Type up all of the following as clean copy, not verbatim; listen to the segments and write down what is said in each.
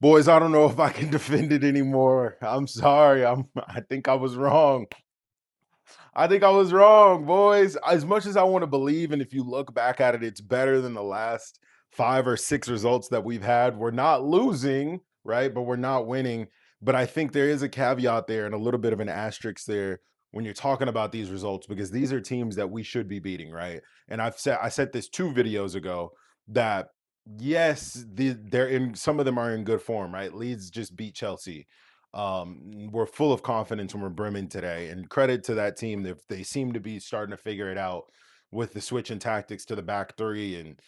Boys, I don't know if I can defend it anymore. I'm sorry. I think I was wrong. I think I was wrong, boys. As much as I want to believe, and if you look back at it, it's better than the last 5 or 6 results that we've had. We're not losing, right? But we're not winning. But I think there is a caveat there and a little bit of an asterisk there when you're talking about these results, because these are teams that we should be beating, right? And I said this 2 videos ago that yes, they're in, some of them are in good form, right? Leeds just beat Chelsea. We're full of confidence when we're brimming today, and credit to that team. They seem to be starting to figure it out with the switch in tactics to the back three, and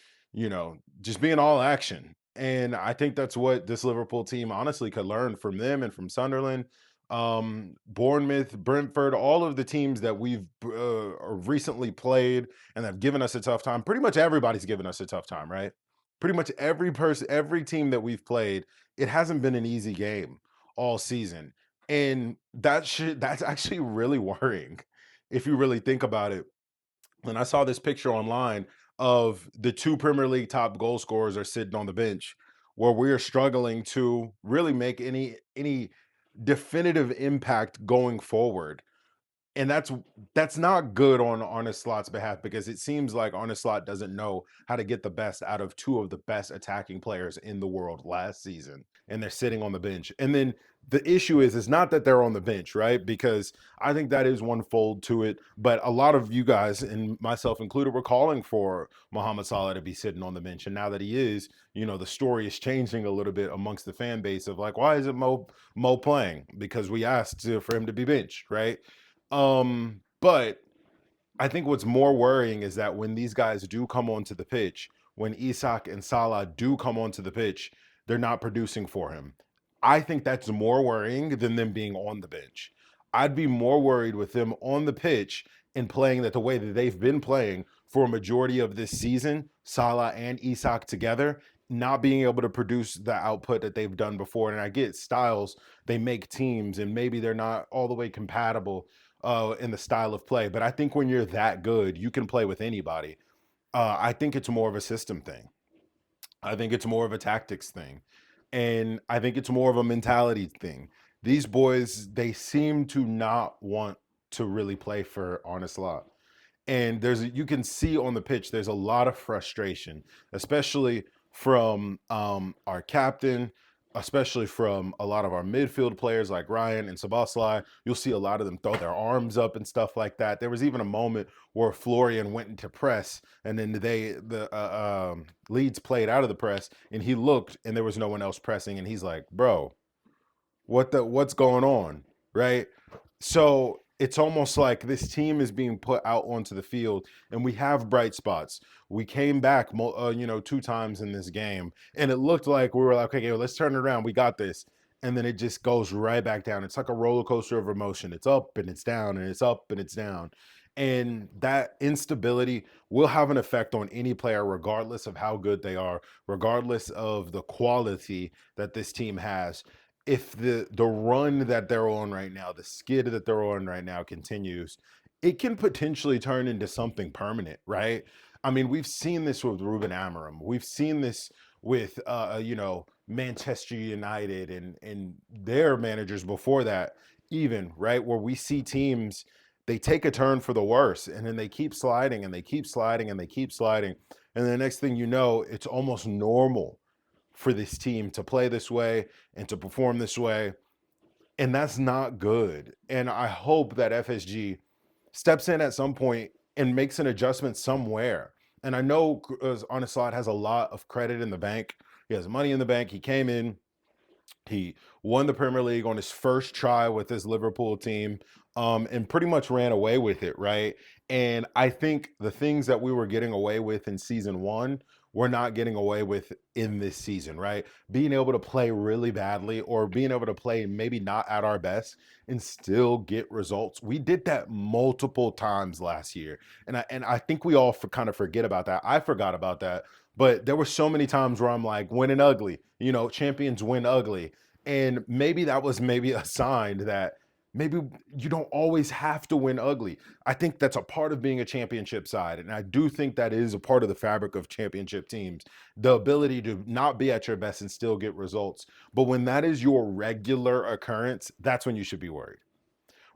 just being all action. And I think that's what this Liverpool team honestly could learn from them and from Sunderland, Bournemouth, Brentford, all of the teams that we've recently played and have given us a tough time. Pretty much everybody's given us a tough time, right? Pretty much every person, every team that we've played, it hasn't been an easy game all season. And that's actually really worrying if you really think about it. When I saw this picture online of the two Premier League top goal scorers are sitting on the bench, where we're struggling to really make any definitive impact going forward. And that's not good on Arne Slot's behalf, because it seems like Arne Slot doesn't know how to get the best out of two of the best attacking players in the world last season, and they're sitting on the bench. And then the issue is not that they're on the bench, right? Because I think that is one fold to it. But a lot of you guys, and myself included, were calling for Mohamed Salah to be sitting on the bench. And now that he is, the story is changing a little bit amongst the fan base of like, why isn't Mo playing? Because we asked for him to be benched, right? But I think what's more worrying is that when these guys do come onto the pitch, when Isak and Salah do come onto the pitch, they're not producing for him. I think that's more worrying than them being on the bench. I'd be more worried with them on the pitch and playing that the way that they've been playing for a majority of this season, Salah and Isak together, not being able to produce the output that they've done before. And I get styles, they make teams, and maybe they're not all the way compatible in the style of play. But I think when you're that good, you can play with anybody. I think it's more of a system thing. I think it's more of a tactics thing. And I think it's more of a mentality thing. These boys, they seem to not want to really play for Arne Slot. And you can see on the pitch, there's a lot of frustration, especially from our captain, especially from a lot of our midfield players like Ryan and Szobo. You'll see a lot of them throw their arms up and stuff like that. There was even a moment where Florian went into press, and then the Leeds played out of the press, and he looked, and there was no one else pressing, and he's like, "Bro, what's going on?" Right? So it's almost like this team is being put out onto the field, and we have bright spots. We came back, 2 times in this game, and it looked like we were like, okay, let's turn it around. We got this. And then it just goes right back down. It's like a roller coaster of emotion. It's up and it's down, and it's up and it's down. And that instability will have an effect on any player, regardless of how good they are, regardless of the quality that this team has. If the run that they're on right now, the skid that they're on right now continues, it can potentially turn into something permanent, right? I mean, we've seen this with Ruben Amorim. We've seen this with Manchester United and their managers before that, even, right? Where we see teams, they take a turn for the worse, and then they keep sliding and they keep sliding and they keep sliding. And the next thing you know, it's almost normal for this team to play this way and to perform this way. And that's not good. And I hope that FSG steps in at some point and makes an adjustment somewhere. And I know Arne Slot has a lot of credit in the bank. He has money in the bank. He came in, he won the Premier League on his first try with his Liverpool team, and pretty much ran away with it, right? And I think the things that we were getting away with in season one, we're not getting away with in this season, right? Being able to play really badly, or being able to play maybe not at our best and still get results. We did that multiple times last year. And I think we all kind of forget about that. I forgot about that. But there were so many times where I'm like, winning ugly, champions win ugly. And maybe that was maybe a sign that maybe you don't always have to win ugly. I think that's a part of being a championship side. And I do think that is a part of the fabric of championship teams, the ability to not be at your best and still get results. But when that is your regular occurrence, that's when you should be worried.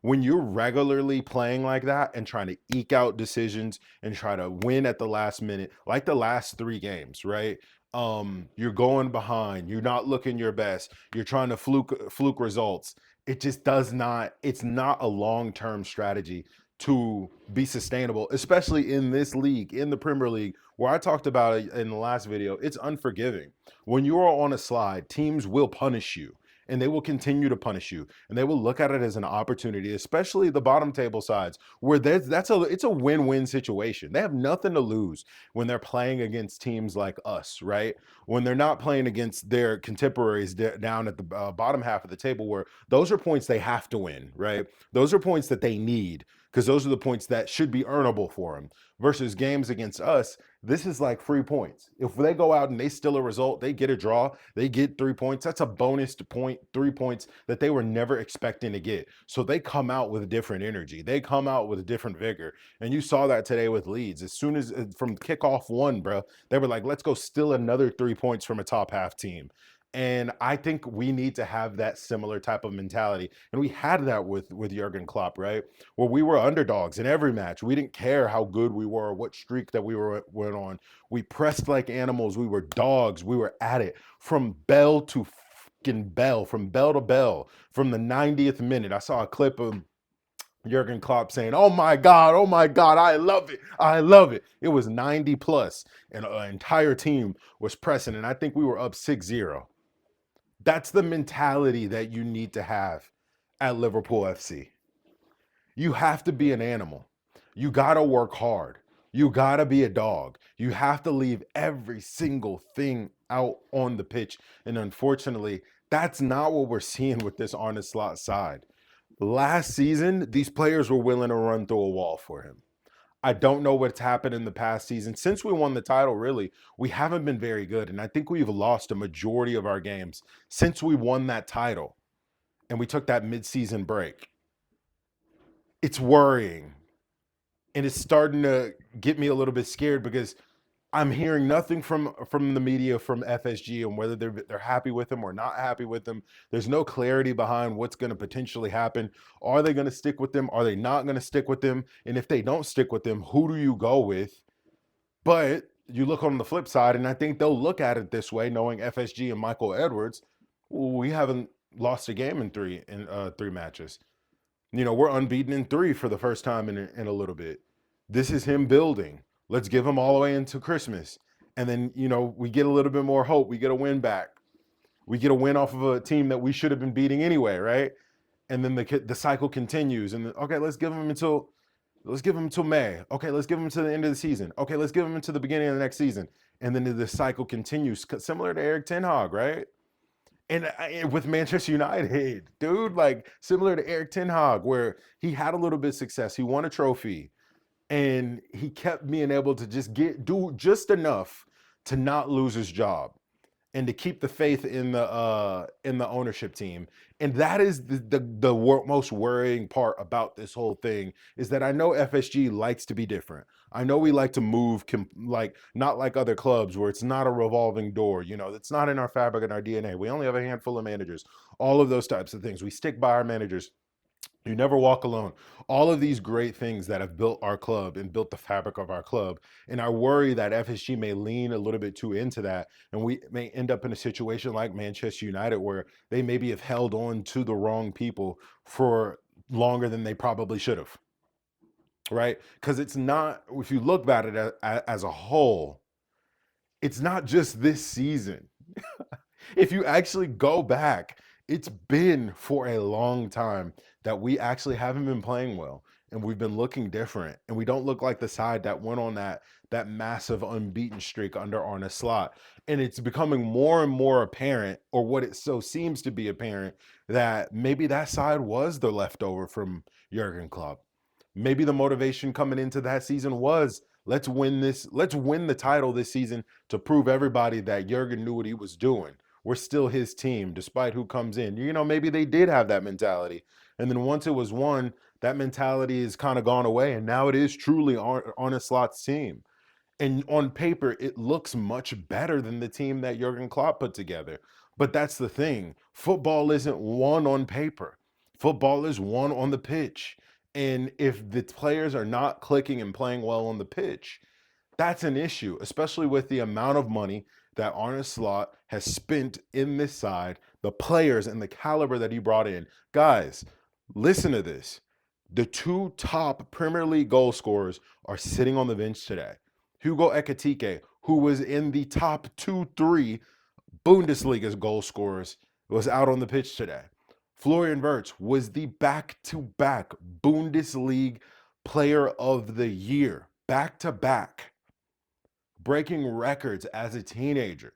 When you're regularly playing like that and trying to eke out decisions and try to win at the last minute, like the last 3 games, right? You're going behind, you're not looking your best, you're trying to fluke results. It just does not, it's not a long-term strategy to be sustainable, especially in this league, in the Premier League, where I talked about it in the last video. It's unforgiving. When you are on a slide, teams will punish you, and they will continue to punish you, and they will look at it as an opportunity, especially the bottom table sides, where it's a win-win situation. They have nothing to lose when they're playing against teams like us, right? When they're not playing against their contemporaries down at the bottom half of the table, where those are points they have to win, right? Those are points that they need, because those are the points that should be earnable for them. Versus games against us, this is like free points. If they go out and they steal a result, they get a draw, they get 3 points. That's a bonus to point, 3 points that they were never expecting to get. So they come out with a different energy. They come out with a different vigor. And you saw that today with Leeds. As soon as from kickoff one, bro, they were like, let's go steal another 3 points from a top half team. And I think we need to have that similar type of mentality. And we had that with Jurgen Klopp, right? Where we were underdogs in every match. We didn't care how good we were, what streak that we went on. We pressed like animals. We were dogs. We were at it from bell to fucking bell, from bell to bell, from the 90th minute. I saw a clip of Jurgen Klopp saying, oh my God, I love it. I love it. It was 90 plus, and an entire team was pressing. And I think we were up 6-0. That's the mentality that you need to have at Liverpool FC. You have to be an animal. You got to work hard. You got to be a dog. You have to leave every single thing out on the pitch. And unfortunately, that's not what we're seeing with this Arne Slot side. Last season, these players were willing to run through a wall for him. I don't know what's happened in the past season. Since we won the title, really, we haven't been very good. And I think we've lost a majority of our games since we won that title and we took that mid-season break. It's worrying. And it's starting to get me a little bit scared, because I'm hearing nothing from the media, from FSG, and whether they're happy with him or not happy with him. There's no clarity behind what's going to potentially happen. Are they going to stick with them? Are they not going to stick with them? And if they don't stick with them, who do you go with? But you look on the flip side, and I think they'll look at it this way, knowing FSG and Michael Edwards. We haven't lost a game in three matches. You know, we're unbeaten in 3 for the first time in a little bit. This is him building. Let's give him all the way into Christmas. And then, you know, we get a little bit more hope. We get a win back. We get a win off of a team that we should have been beating anyway, right? And then the cycle continues. And okay, let's give him until May. Okay, let's give him to the end of the season. Okay, let's give him into the beginning of the next season. And then the cycle continues, similar to Eric Ten Hag, right? And with Manchester United, dude, like similar to Eric Ten Hag, where he had a little bit of success. He won a trophy, and he kept being able to just do just enough to not lose his job and to keep the faith in the ownership team. And that is the most worrying part about this whole thing, is that I know FSG likes to be different. I know we like to move like not like other clubs where it's not a revolving door. You know, it's not in our fabric and our DNA. We only have a handful of managers. All of those types of things. We stick by our managers. You never walk alone. All of these great things that have built our club and built the fabric of our club. And I worry that FSG may lean a little bit too into that, and we may end up in a situation like Manchester United, where they maybe have held on to the wrong people for longer than they probably should have. Right? Because it's not, if you look at it as a whole, it's not just this season. If you actually go back, it's been for a long time that we actually haven't been playing well, and we've been looking different, and we don't look like the side that went on that massive unbeaten streak under Arne Slot. And it's becoming more and more apparent, or what it so seems to be apparent, that maybe that side was the leftover from Jurgen Klopp. Maybe the motivation coming into that season was, let's win the title this season to prove everybody that Jurgen knew what he was doing. we're still his team, despite who comes in. You know, maybe they did have that mentality. And then once it was won, that mentality has kind of gone away. And now it is truly Arne Slot's team. And on paper, it looks much better than the team that Jurgen Klopp put together. But that's the thing. Football isn't won on paper. Football is won on the pitch. And if the players are not clicking and playing well on the pitch, that's an issue, especially with the amount of money that Arne Slot has spent in this side, the players and the caliber that he brought in. Guys, listen to this. The two top Premier League goal scorers are sitting on the bench today. Hugo Ekitike, who was in the top 2-3 Bundesliga's goal scorers, was out on the pitch today. Florian Wirtz was the back-to-back Bundesliga player of the year, back-to-back, breaking records as a teenager,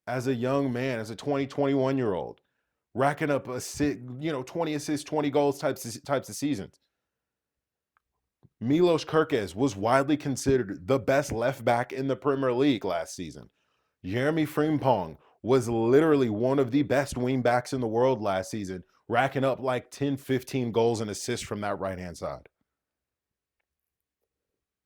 as a young man, as a 21-year-old, racking up 20 assists, 20 goals types of seasons. Milos Kerkez was widely considered the best left back in the Premier League last season. Jeremy Frimpong was literally one of the best wing backs in the world last season, racking up like 10, 15 goals and assists from that right-hand side.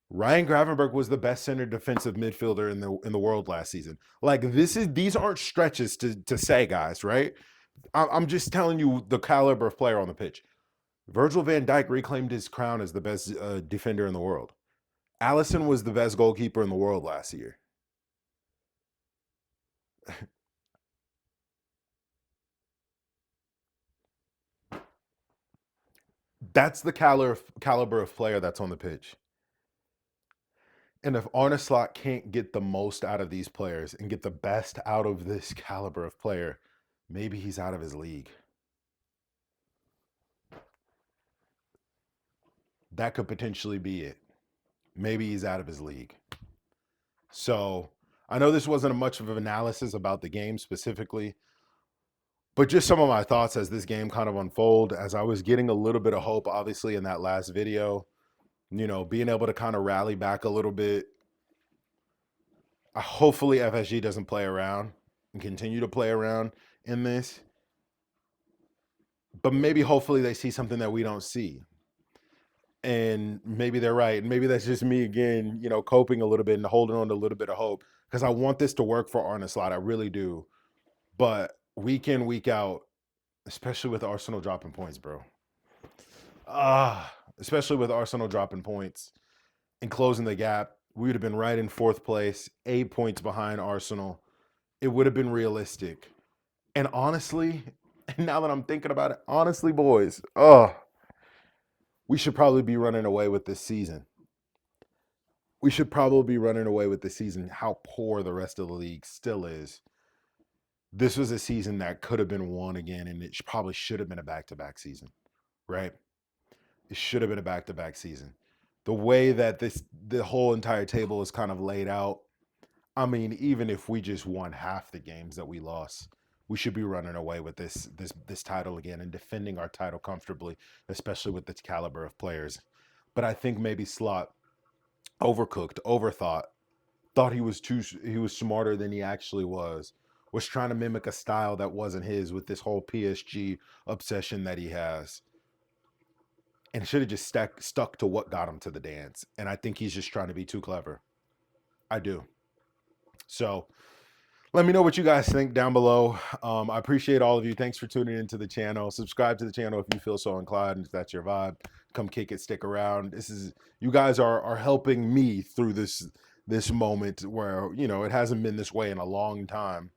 Ryan Gravenberch was the best center defensive midfielder in the world last season. Like, these aren't stretches to say, guys, right? I'm just telling you the caliber of player on the pitch. Virgil van Dijk reclaimed his crown as the best defender in the world. Alisson was the best goalkeeper in the world last year. That's the caliber of player that's on the pitch. And if Arne Slot can't get the most out of these players and get the best out of this caliber of player, maybe he's out of his league. That could potentially be it. Maybe he's out of his league. So I know this wasn't much of an analysis about the game specifically, but just some of my thoughts as this game kind of unfold, as I was getting a little bit of hope, obviously, in that last video, you know, being able to kind of rally back a little bit. Hopefully FSG doesn't play around and continue to play around in this. But maybe hopefully they see something that we don't see. And maybe they're right. And maybe that's just me again, you know, coping a little bit and holding on to a little bit of hope, because I want this to work for Arne Slot. I really do. But week in, week out, especially with Arsenal dropping points, bro. Especially with Arsenal dropping points and closing the gap, we would have been right in fourth place, 8 points behind Arsenal. It would have been realistic. And honestly, now that I'm thinking about it, honestly, boys, we should probably be running away with this season. We should probably be running away with this season, how poor the rest of the league still is. This was a season that could have been won again, and it probably should have been a back-to-back season, right? It should have been a back-to-back season. The way that the whole entire table is kind of laid out, I mean, even if we just won half the games that we lost, we should be running away with this title again and defending our title comfortably, especially with the caliber of players. But I think maybe Slot overcooked, overthought, thought he was smarter than he actually was trying to mimic a style that wasn't his with this whole PSG obsession that he has. And should have just stuck to what got him to the dance. And I think he's just trying to be too clever. I do. So let me know what you guys think down below. I appreciate all of you. Thanks for tuning into the channel. Subscribe to the channel if you feel so inclined, if that's your vibe. Come kick it, stick around. You guys are helping me through this moment where, you know, it hasn't been this way in a long time,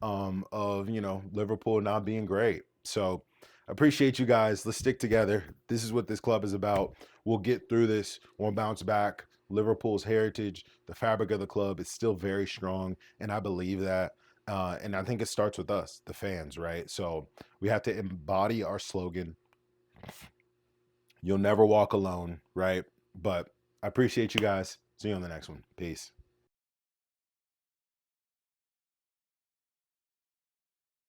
of, you know, Liverpool not being great. So appreciate you guys. Let's stick together. This is what this club is about. We'll get through this. We'll bounce back. Liverpool's heritage, the fabric of the club is still very strong, and I believe that. And I think it starts with us, the fans, right? So we have to embody our slogan. You'll never walk alone, right? But I appreciate you guys. See you on the next one. Peace.